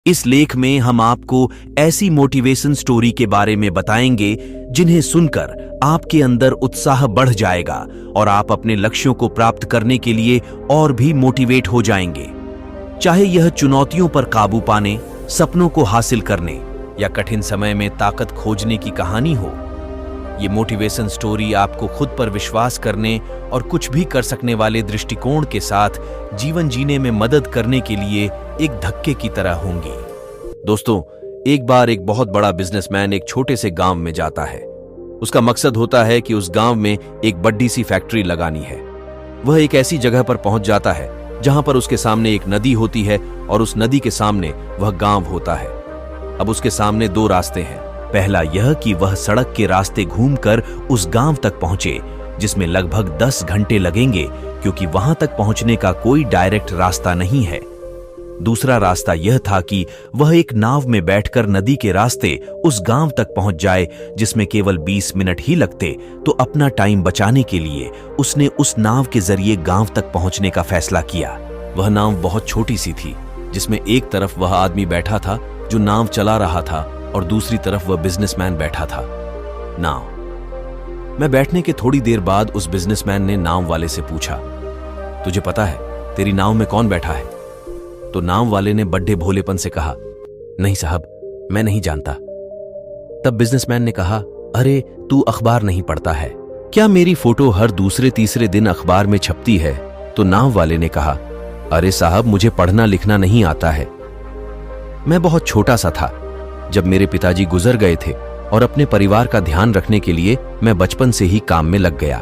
इस लेख में हम आपको ऐसी मोटिवेशन स्टोरी के बारे में बताएंगे जिन्हें सुनकर आपके अंदर उत्साह बढ़ जाएगा और आप अपने लक्ष्यों को प्राप्त करने के लिए और भी मोटिवेट हो जाएंगे। चाहे यह चुनौतियों पर काबू पाने, सपनों को हासिल करने या कठिन समय में ताकत खोजने की कहानी हो, ये मोटिवेशन स्टोरी आपको खुद पर विश्वास करने और कुछ भी कर सकने वाले दृष्टिकोण के साथ जीवन जीने में मदद करने के लिए एक धक्के की तरह होंगी। दोस्तों, एक बार एक बहुत बड़ा बिजनेसमैन एक छोटे से गांव में जाता है। उसका मकसद होता है कि उस गांव में एक बड़ी सी फैक्ट्री लगानी है। वह एक ऐसी जगह पर पहुंच जाता है जहां पर उसके सामने एक नदी होती है और उस नदी के सामने वह गांव होता है। अब उसके सामने दो रास्ते हैं। पहला यह कि वह सड़क के रास्ते घूमकर उस गांव तक पहुंचे, जिसमें लगभग 10 घंटे लगेंगे क्योंकि वहां तक पहुंचने का कोई डायरेक्ट रास्ता नहीं है। दूसरा रास्ता यह था कि वह एक नाव में बैठकर नदी के रास्ते उस गांव तक पहुंच जाए, जिसमें केवल 20 मिनट ही लगते। तो अपना टाइम बचाने के लिए उसने उस नाव के जरिए गांव तक पहुंचने का फैसला किया। वह नाव बहुत छोटी सी थी, जिसमें एक तरफ वह आदमी बैठा था जो नाव चला रहा था और दूसरी तरफ वह बिजनेसमैन बैठा था। नाव में बैठने के थोड़ी देर बाद उस बिजनेसमैन ने नाव वाले से पूछा, तुझे पता है तेरी नाव में कौन बैठा है? तो नाव वाले ने बड्ढे भोलेपन से कहा, नहीं साहब, मैं नहीं जानता। तब बिजनेसमैन ने कहा, अरे तू अखबार नहीं पढ़ता है क्या? मेरी फोटो हर दूसरे तीसरे दिन अखबार में छपती है। तो नाव वाले ने कहा, अरे साहब, मुझे पढ़ना लिखना नहीं आता है। मैं बहुत छोटा सा था जब मेरे पिताजी गुजर गए थे और अपने परिवार का ध्यान रखने के लिए मैं बचपन से ही काम में लग गया।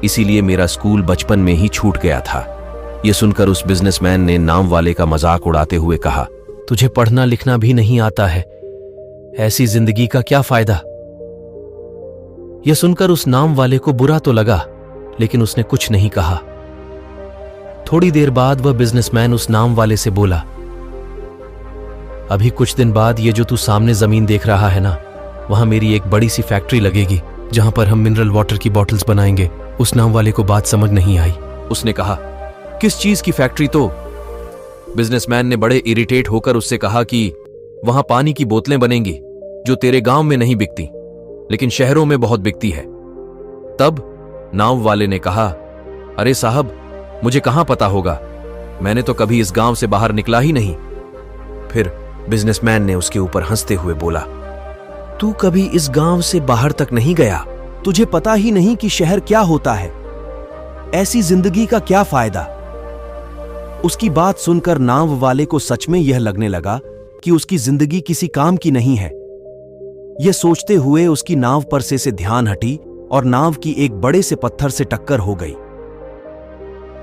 इसीलिए मेरा स्कूल बचपन में ही छूट गया था। यह सुनकर उस बिजनेसमैन ने नाव वाले का मजाक उड़ाते हुए कहा, तुझे पढ़ना लिखना भी नहीं आता है, ऐसी जिंदगी का क्या फायदा? यह सुनकर उस नाव वाले को बुरा तो लगा, लेकिन उसने कुछ नहीं कहा। थोड़ी देर बाद वह बिजनेसमैन उस नाव वाले से बोला, अभी कुछ दिन बाद ये जो तू सामने जमीन देख रहा है ना, वहां मेरी एक बड़ी सी फैक्ट्री लगेगी जहां पर हम मिनरल वाटर की बॉटल्स बनाएंगे। उस नाव वाले को बात समझ नहीं आई। उसने कहा, किस चीज की फैक्ट्री? तो बिजनेसमैन ने बड़े इरिटेट होकर उससे कहा कि वहां पानी की बोतलें बनेंगी जो तेरे गांव में नहीं बिकती, लेकिन शहरों में बहुत बिकती है। तब नाव वाले ने कहा, अरे साहब, मुझे कहां पता होगा, मैंने तो कभी इस गांव से बाहर निकला ही नहीं। फिर बिजनेसमैन ने उसके ऊपर हंसते हुए बोला, तू कभी इस गांव से बाहर तक नहीं गया, तुझे पता ही नहीं कि शहर क्या होता है, ऐसी जिंदगी का क्या फायदा? उसकी बात सुनकर नाव वाले को सच में यह लगने लगा कि उसकी जिंदगी किसी काम की नहीं है। यह सोचते हुए उसकी नाव पर से ध्यान हटी और नाव की एक बड़े से पत्थर से टक्कर हो गई,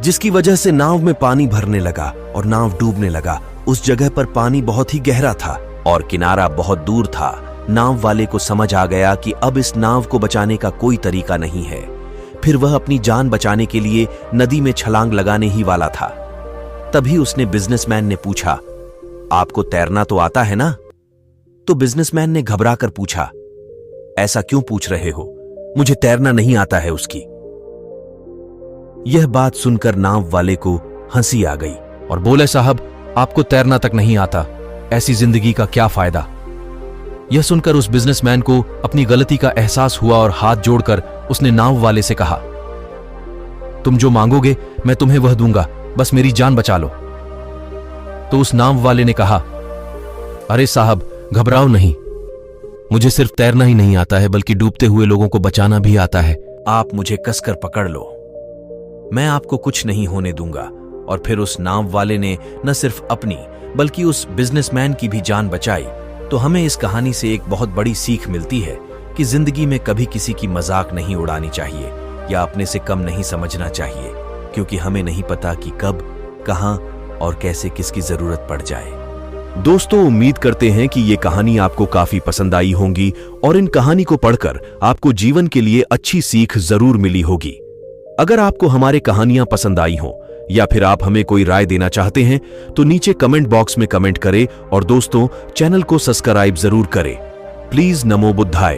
जिसकी वजह से नाव में पानी भरने लगा और नाव डूबने लगा। उस जगह पर पानी बहुत ही गहरा था और किनारा बहुत दूर था। नाव वाले को समझ आ गया कि अब इस नाव को बचाने का कोई तरीका नहीं है। फिर वह अपनी जान बचाने के लिए नदी में छलांग लगाने ही वाला था। तभी उसने बिजनेसमैन ने पूछा, आपको तैरना तो आता है ना? तो बिजनेसमैन ने घबरा कर पूछा, ऐसा क्यों पूछ रहे हो? मुझे तैरना नहीं आता है उसकी। यह बात सुनकर नाव वाले को हंसी आ गई और बोले, साहब, आपको तैरना तक नहीं आता, ऐसी जिंदगी का क्या फायदा? यह सुनकर उस बिजनेसमैन को अपनी गलती का एहसास हुआ और हाथ जोड़कर उसने नाव वाले से कहा, तुम जो मांगोगे मैं तुम्हें वह दूंगा, बस मेरी जान बचा लो। तो उस नाव वाले ने कहा, अरे साहब, घबराओ नहीं, मुझे सिर्फ तैरना ही नहीं आता है बल्कि डूबते हुए लोगों को बचाना भी आता है। आप मुझे कसकर पकड़ लो, मैं आपको कुछ नहीं होने दूंगा। और फिर उस नाव वाले ने न सिर्फ अपनी बल्कि उस बिजनेसमैन की भी जान बचाई। तो हमें इस कहानी से एक बहुत बड़ी सीख मिलती है कि जिंदगी में कभी किसी की मजाक नहीं उड़ानी चाहिए या अपने से कम नहीं समझना चाहिए, क्योंकि हमें नहीं पता कि कब, कहां और कैसे किसकी जरूरत पड़ जाए। दोस्तों, उम्मीद करते हैं कि ये कहानी आपको काफी पसंद आई होंगी और इन कहानी को पढ़कर आपको जीवन के लिए अच्छी सीख जरूर मिली होगी। अगर आपको हमारे कहानियां पसंद आई हो या फिर आप हमें कोई राय देना चाहते हैं तो नीचे कमेंट बॉक्स में कमेंट करें और दोस्तों, चैनल को सब्सक्राइब जरूर करें। प्लीज। नमो बुद्धाय।